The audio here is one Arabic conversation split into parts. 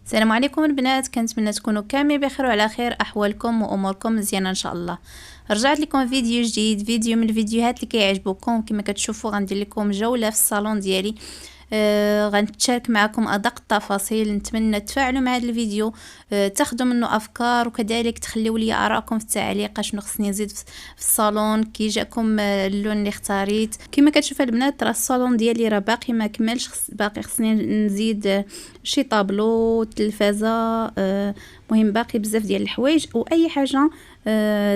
السلام عليكم البنات، كنتمنى تكونوا كاملين بخير وعلى خير، احوالكم واموركم مزيانه ان شاء الله. رجعت لكم فيديو جديد، فيديو من الفيديوهات اللي كيعجبوكم. كما كتشوفوا غندير لكم جوله في الصالون ديالي. غنتشارك معكم ادق التفاصيل. نتمنى تفاعلوا مع هذا الفيديو، تاخذوا منه افكار، وكذلك تخليوا لي ارائكم في التعليق شنو خصني نزيد في الصالون كي جاكم اللون اللي اختاريت. كما كتشوفوا البنات راه الصالون ديالي راه باقي ما كملش، باقي خصني نزيد شي طابلو، تلفازه، مهم باقي بزاف ديال الحوايج واي حاجه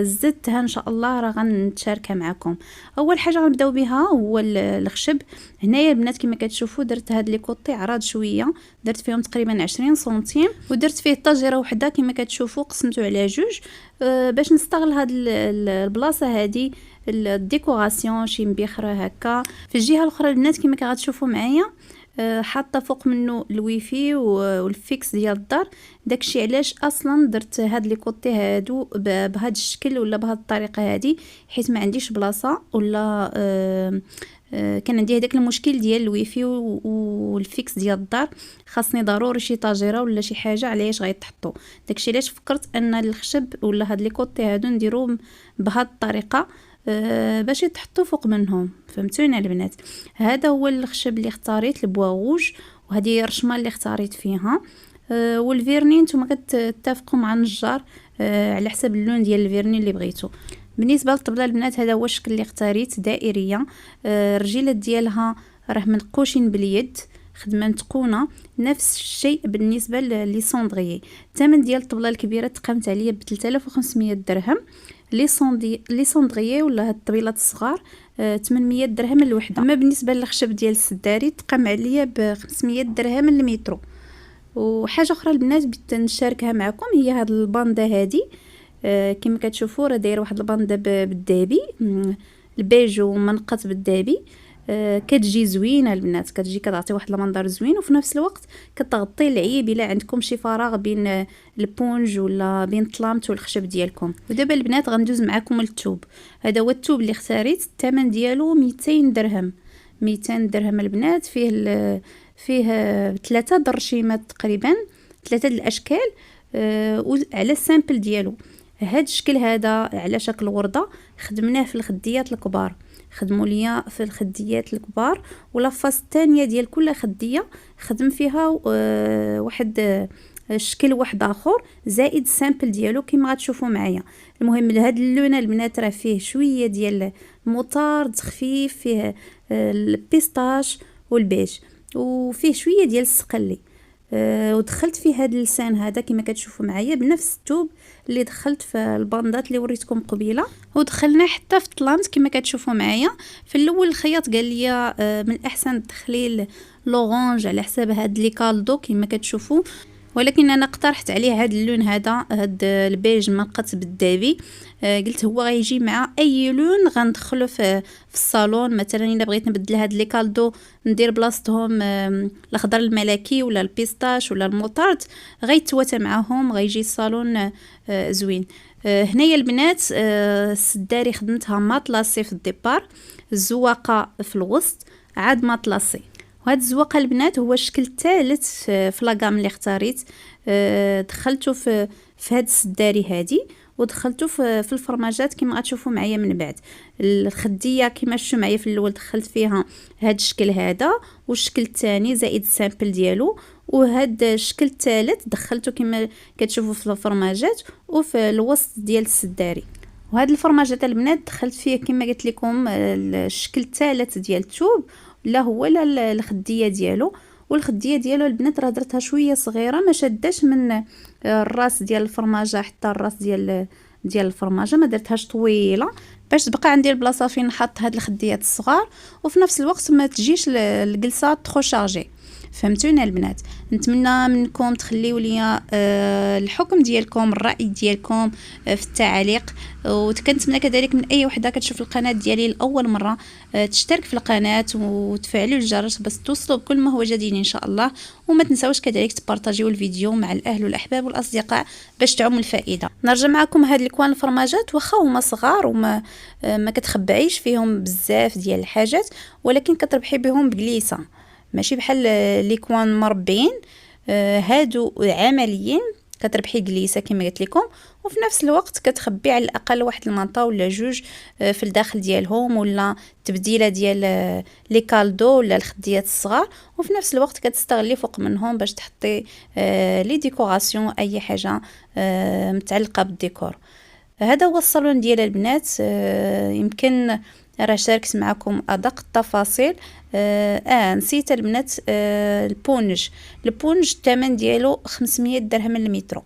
زدتها ان شاء الله راه غنتشاركها معكم. اول حاجه غنبداو بها هو الخشب. هنايا البنات كما كتشوفوا درت هاد لي كوطي عراض شويه، درت فيهم تقريبا 20 سنتيم، ودرت فيه طاجره وحده كما كتشوفوا قسمته على جوج باش نستغل هاد البلاصه هادي الديكوراسيون شي مبيخره هكا. في الجهه الاخرى البنات كما كتشوفوا معايا حاطه فوق منه الويفي والفيكس ديال الدار. داكشي علاش اصلا درت هاد لي كوطي هادو بهذا الشكل ولا بهذه الطريقه هادي، حيت ما عنديش بلاصه ولا كان عندي هذاك المشكل ديال الويفي والفيكس ديال الدار، خاصني ضروري شي طاجره ولا شي حاجه علاش غيتحطوا. داكشي علاش فكرت ان الخشب ولا هاد لي كوطي هادو نديروهم بهذه الطريقه باش يتحطوا فوق منهم. فهمتوني البنات؟ هذا هو الخشب اللي اختاريت، البواغوج، وهذه الرشمه اللي اختاريت فيها. والفيرني نتوما كتتفقوا مع النجار على حسب اللون ديال الفيرني اللي بغيتو. بالنسبه للطبله البنات هذا هو الشكل اللي اختاريت، دائريه، الرجيلات ديالها راه منقوشين باليد، خدمه متقونه. نفس الشيء بالنسبه لي سوندغيي. الثمن ديال الطبله الكبيره تقامت عليا ب 3500 درهم. لي سوندغيي ولا هاد الطبيلات الصغار 800 درهم الوحده. اما بالنسبه للخشب ديال السداري تقام عليا ب 500 درهم المترو. وحاجه اخرى البنات بغيت نشاركها معكم هي هاد الباندا هادي. كما كتشوفوا راه داير واحد الباندا بالذهبي، البيج ومنقط بالذهبي. كتجي زوينه البنات، كتجي كتعطي واحد المنظر زوين، وفي نفس الوقت كتغطي العيب الا عندكم شي فراغ بين البونج ولا بين الطلامت والخشب ديالكم. ودابا البنات غندوز معكم للثوب. هذا هو الثوب اللي اختاريت، الثمن ديالو 200 درهم. 200 درهم البنات. فيه 3 درشيمات تقريبا، 3 الاشكال على السامبل ديالو. هاد الشكل هذا على شكل ورده خدمناه في الخديات الكبار، خدموا ليا في الخديات الكبار، ولافاس الثانيه ديال كل خديه خدم فيها واحد الشكل واحد اخر زائد السامبل ديالو كما غتشوفوا معايا. المهم لهاد اللون البنات راه فيه شويه ديال المطارد خفيف، فيه البيستاش والبيج، وفيه شويه ديال السقلي. ودخلت في هذا اللسان هذا كما كتشوفوا معايا بنفس الثوب اللي دخلت في الباندات اللي وريتكم قبيله، ودخلنا حتى في الطلانت كما كتشوفوا معايا. في الاول الخياط قال لي من الاحسن تدخلي لورانج على حساب هاد لي كالدو كما كتشوفوا، ولكن انا اقترحت عليه هذا اللون هذا، هاد البيج منقط بالذهبي. قلت هو غيجي مع اي لون غندخلو في الصالون. مثلا الا بغيت نبدل هاد لي كالدو ندير بلاصتهم الاخضر الملكي ولا البيستاش ولا الموطارد، غيتواتى معاهم، غيجي الصالون زوين. هنايا البنات السداري خدمتها ماطلاسي في الديبار، الزواقه في الوسط عاد ماطلاسي. وهاد الزواقه البنات هو الشكل الثالث في لاغام اللي اختاريت. دخلته في هاد السداري هادي، ودخلته في الفرماجات كما غتشوفوا معايا من بعد. الخديه كما شفتوا معايا في الاول دخلت فيها هاد الشكل هذا، والشكل الثاني زائد السامبل ديالو، وهاد الشكل الثالث دخلته كما كتشوفوا في الفرماجات وفي الوسط ديال السداري. وهاد الفرماجات البنات دخلت فيه كما قلت لكم الشكل الثالث ديال الثوب، لا هو لا الخديه ديالو. والخديه ديالو البنات راه درتها شويه صغيره، ما شداش من الراس ديال الفرماجه حتى الراس ديال الفرماجه، ما درتهاش طويله باش تبقى عندي البلاصه فين نحط هاد الخديات الصغار، وفي نفس الوقت ما تجيش الجلسه ترو شارجي. فهمتونا البنات؟ نتمنى منكم تخليوا لي الحكم ديالكم، الراي ديالكم في التعليق. وكنتمنى كذلك من اي وحده كتشوف القناه ديالي لاول مره تشترك في القناه وتفعلوا الجرس باش توصلوا بكل ما هو جديد ان شاء الله. وما تنساوش كذلك تبارطاجيو الفيديو مع الاهل والاحباب والاصدقاء باش تعم الفائده. نرجع معكم هاد الكوان الفرماجات، واخا هما صغار وما ما كتخبعيش فيهم بزاف ديال الحاجات، ولكن كتربحي بهم بكليسه، ماشي بحال لي كوان مربعين هادو عمليين كتربحي جليسه كما قلت لكم، وفي نفس الوقت كتخبي على الاقل واحد المنطقه ولا جوج في الداخل ديالهم، ولا تبديله ديال لي كالدو ولا الخديات الصغار، وفي نفس الوقت كتستغلي فوق منهم باش تحطي لي ديكوراسيون اي حاجه متعلقه بالديكور. هذا هو الصالون ديال البنات. يمكن راه شاركت معكم ادق التفاصيل. نسيت البنات البونج الثمن ديالو 500 درهم للمترو.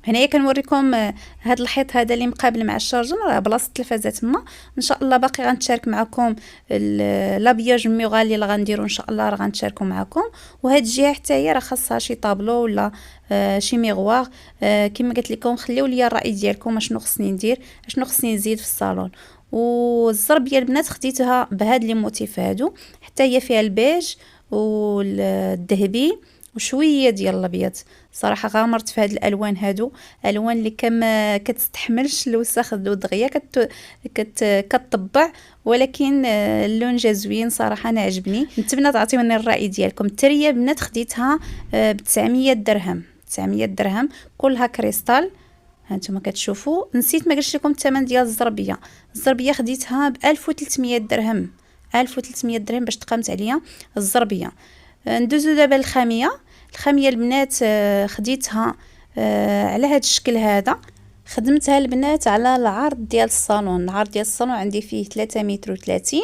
هنايا كنوريكم هذا الحيط هذا اللي مقابل مع الشارجون، راه بلاصه التلفازه تما. ان شاء الله باقي غنتشارك معكم لابياج ميغالي اللي غنديرو ان شاء الله، راه غنتشاركو معكم. وهاد الجهه حتى هي راه خاصها شي طابلو ولا شي ميغوار. كما قلت لكم خليو لي الراي ديالكم اشنو خصني ندير، اشنو خصني نزيد في الصالون. والزربيه البنات خديتها بهاد لي موتيف هادو، حتى هي فيها البيج والذهبي وشويه ديال الابيض. صراحه غامرت في هاد الالوان هادو، الوان اللي كما كتستحملش الوسخ دغيا كتطبع، ولكن اللون جا زوين صراحه. انا عجبني، نتمنى تعطيوني الراي ديالكم. التريه بنات خديتها ب 900 درهم، 900 درهم كلها كريستال. هانتوما كتشوفوا. نسيت ما قلت لكم الثمن ديال الزربيه خديتها ب 1300 درهم، 1300 درهم باش تقامت عليا الزربيه. ندوزو دابا الخاميه البنات. خديتها على هذا الشكل هذا. خدمتها البنات على العرض ديال الصالون. عندي فيه 3 متر و30.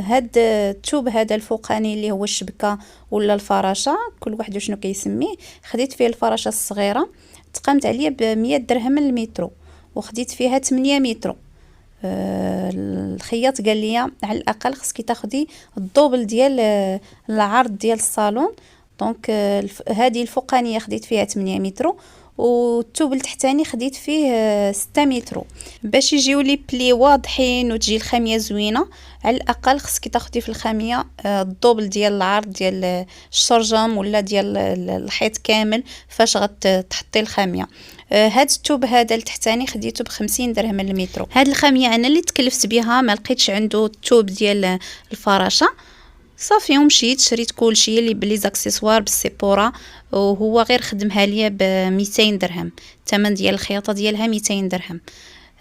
هاد الثوب هذا الفوقاني اللي هو الشبكه ولا الفراشه، كل واحد شنو كيسميه. خديت فيه الفراشه الصغيره، تقامت عليا ب 100 درهم للمترو، وخديت فيها 8 متر. الخياط قال لي على الاقل خصك تاخدي الدوبل ديال العرض ديال الصالون. دونك هذه الفوقانيه خديت فيها 8 متر، والثوب التحتاني خديت فيه 6 متر. باش يجيو لي بلي واضحين وتجي الخاميه زوينه، على الاقل خصك تاخدي في الخاميه الدوبل ديال العرض ديال الشرجم ولا ديال الحيط كامل فاش غتحطي الخاميه. هاد الثوب هذا التحتاني خديته ب50 درهم للمترو. هاد الخاميه انا اللي تكلفت بها، ما لقيتش عنده الثوب ديال الفراشه صافي، ومشيت شريت كلشي اللي بلي زاكسيسوار بالسيبورا، وهو غير خدمها ليا ب 200 درهم. الثمن ديال الخياطه ديالها 200 درهم.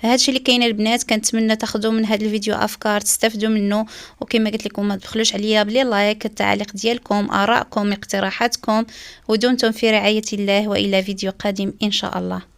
هادشي اللي كاين البنات. كنتمنى تاخذوا من هذا الفيديو افكار تستافدوا منه، وكما قلت لكم ما تبخلوش عليا بلي لايك، التعليق ديالكم، ارائكم، اقتراحاتكم، ودمتم في رعايه الله، والى فيديو قادم ان شاء الله.